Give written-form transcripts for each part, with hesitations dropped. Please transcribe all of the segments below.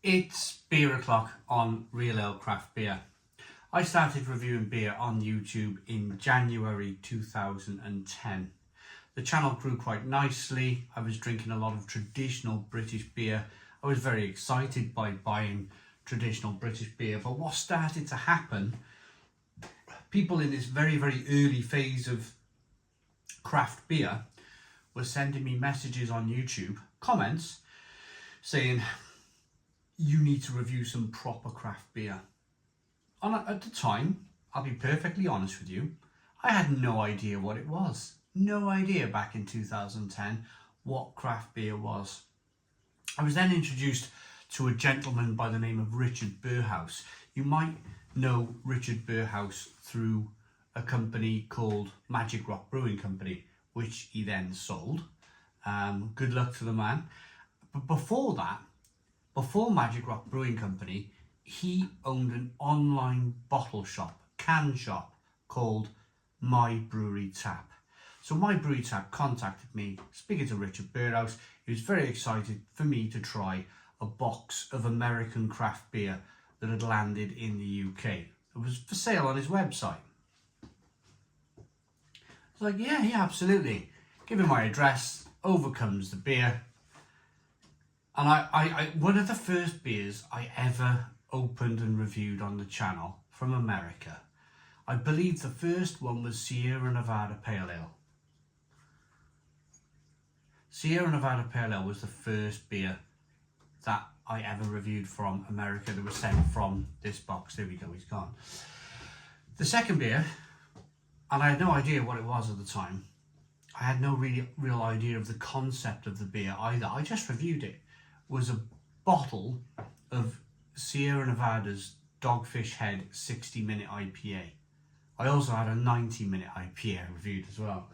It's beer o'clock on Real Ale Craft Beer. I started reviewing beer on YouTube in January 2010. The channel grew quite nicely. I was drinking a lot of traditional British beer. I was very excited by buying traditional British beer, but what started to happen, people in this very early phase of craft beer were sending me messages on YouTube, comments, saying, you need to review some proper craft beer. And at the time, I'll be perfectly honest with you, I had no idea what it was. No idea back in 2010 what craft beer was. I was then introduced to a gentleman by the name of Richard Burhouse. You might know Richard Burhouse through a company called Magic Rock Brewing Company, which he then sold. Good luck to the man. But before that, before Magic Rock Brewing Company, he owned an online bottle shop, can shop, called My Brewery Tap. So My Brewery Tap contacted me, speaking to Richard Burhouse. He was very excited for me to try a box of American craft beer that had landed in the UK. It was for sale on his website. I was like, yeah, absolutely. Give him my address, over comes the beer. And I one of the first beers I ever opened and reviewed on the channel from America, I believe the first one was Sierra Nevada Pale Ale. Sierra Nevada Pale Ale was the first beer that I ever reviewed from America that was sent from this box. There we go, he's gone. The second beer, and I had no idea what it was at the time. I had no real idea of the concept of the beer either. I just reviewed it. Was a bottle of Sierra Nevada's Dogfish Head 60-minute IPA. I also had a 90-minute IPA reviewed as well.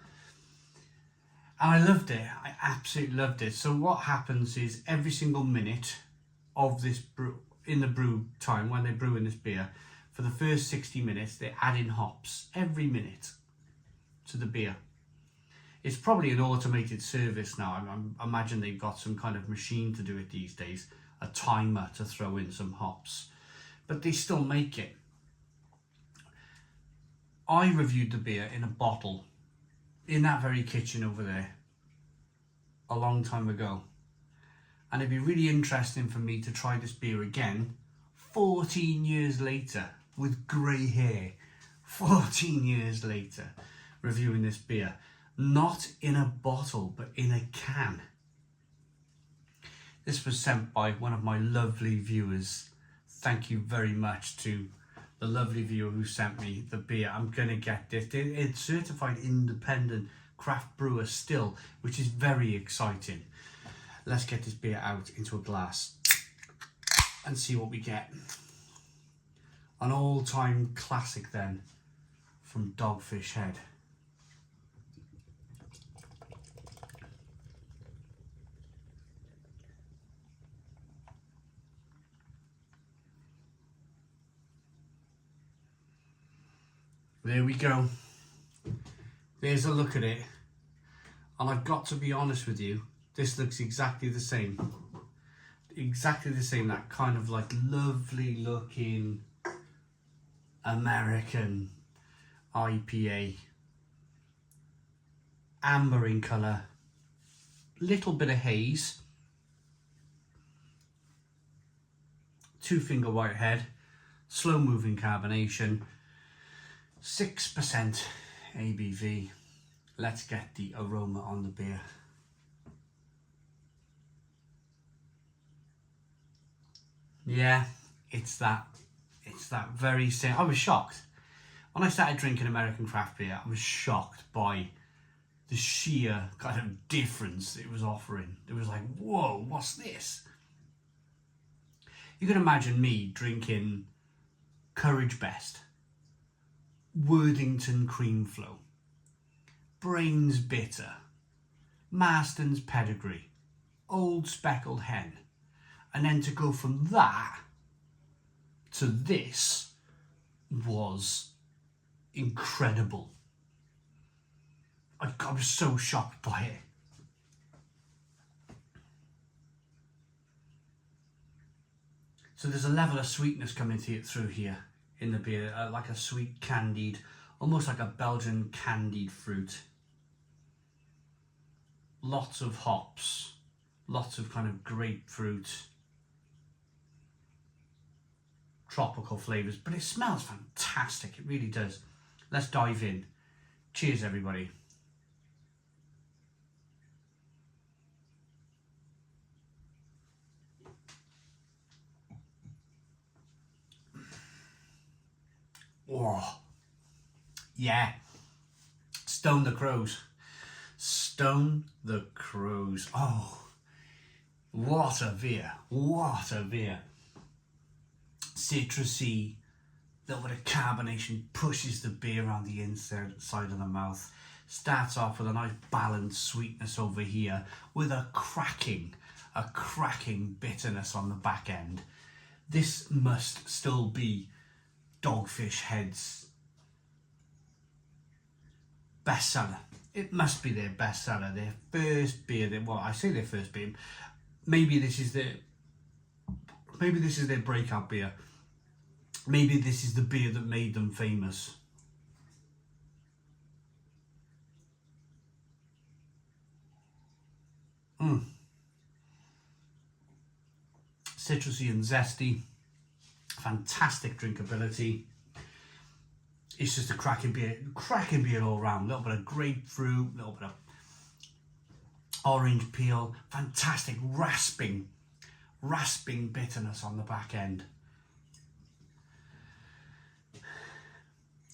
And I loved it. I absolutely loved it. So what happens is every single minute of this brew, in the brew time, when they're brewing this beer, for the first 60 minutes, they add in hops every minute to the beer. It's probably an automated service now. I imagine they've got some kind of machine to do it these days, a timer to throw in some hops, but they still make it. I reviewed the beer in a bottle in that very kitchen over there a long time ago, and it'd be really interesting for me to try this beer again 14 years later with grey hair. 14 years later reviewing this beer. Not in a bottle, but in a can. This was sent by one of my lovely viewers. Thank you very much to the lovely viewer who sent me the beer. I'm going to get this. It's certified independent craft brewer still, which is very exciting. Let's get this beer out into a glass and see what we get. An all-time classic then from Dogfish Head. There we go. There's a look at it. And I've got to be honest with you, this looks exactly the same. Exactly the same, that kind of like lovely looking American IPA. Amber in colour. Little bit of haze. 2-finger white head. Slow moving carbonation. 6% ABV. Let's get the aroma on the beer. Yeah, it's that very same. I was shocked. When I started drinking American craft beer, I was shocked by the sheer kind of difference it was offering. It was like, whoa, what's this? You can imagine me drinking Courage Best, Worthington Cream Flow, Brains Bitter, Marston's Pedigree, Old Speckled Hen, and then to go from that to this was incredible. I was so shocked by it. So there's a level of sweetness coming through here in the beer, like a sweet candied, almost like a Belgian candied fruit. Lots of hops, lots of kind of grapefruit, tropical flavours, but it smells fantastic, it really does. Let's dive in. Cheers, everybody. Oh, yeah. Stone the Crows. Stone the Crows. Oh, what a beer. What a beer. Citrusy, little bit of carbonation pushes the beer around the inside of the mouth. Starts off with a nice balanced sweetness over here with a cracking bitterness on the back end. This must still be Dogfish Head's bestseller. It must be their bestseller, their first beer. Well, I say their first beer. Maybe this is their breakout beer. Maybe this is the beer that made them famous. Citrusy and zesty. Fantastic drinkability. It's just a cracking beer all around. A little bit of grapefruit, a little bit of orange peel. Fantastic rasping bitterness on the back end.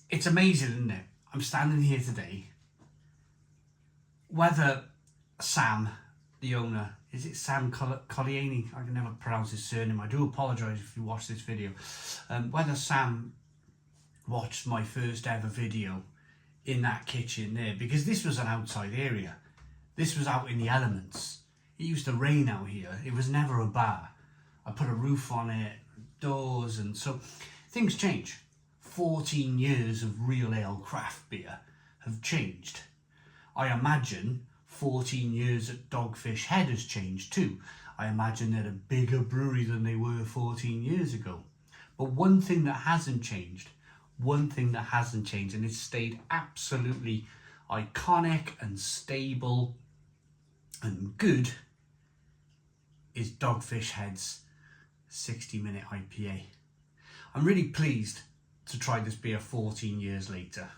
It's amazing, isn't it? I'm standing here today. Whether Sam, the owner, is it Sam Colliani? I can never pronounce his surname. I do apologise if you watch this video. Whether Sam watched my first ever video in that kitchen there, because this was an outside area. This was out in the elements. It used to rain out here. It was never a bar. I put a roof on it, doors, and so things change. 14 years of real ale craft beer have changed. I imagine 14 years at Dogfish Head has changed too. I imagine they're a bigger brewery than they were 14 years ago. But one thing that hasn't changed, and it's stayed absolutely iconic and stable and good, is Dogfish Head's 60-minute IPA. I'm really pleased to try this beer 14 years later.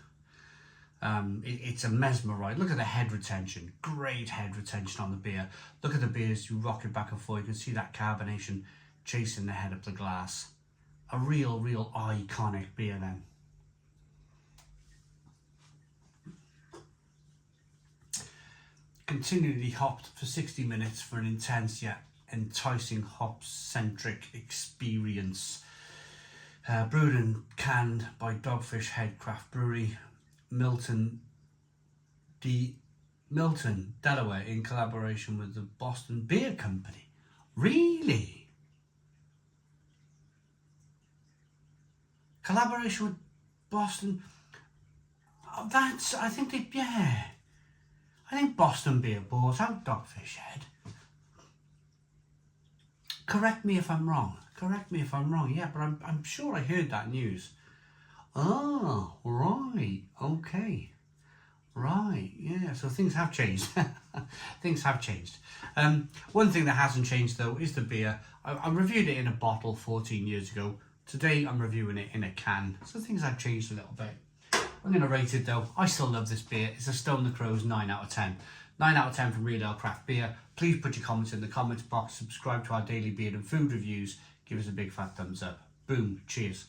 It's a mesmerising. Look at the head retention. Great head retention on the beer. Look at the beer as you rock it back and forth. You can see that carbonation chasing the head up the glass. A real iconic beer then. Continually hopped for 60 minutes for an intense yet enticing hop-centric experience. Brewed and canned by Dogfish Head Craft Brewery, Milton, Delaware, in collaboration with the Boston Beer Company. Really? Collaboration with Boston? Oh, I think Boston Beer bought out Dogfish Head. Correct me if I'm wrong. Yeah, but I'm sure I heard that news. Oh, right. Okay. Right. Yeah. So things have changed. One thing that hasn't changed though is the beer. I reviewed it in a bottle 14 years ago. Today I'm reviewing it in a can. So things have changed a little bit. I'm going to rate it though. I still love this beer. It's a Stone the Crows 9 out of 10. 9 out of 10 from Real Ale Craft Beer. Please put your comments in the comments box. Subscribe to our daily beer and food reviews. Give us a big fat thumbs up. Boom. Cheers.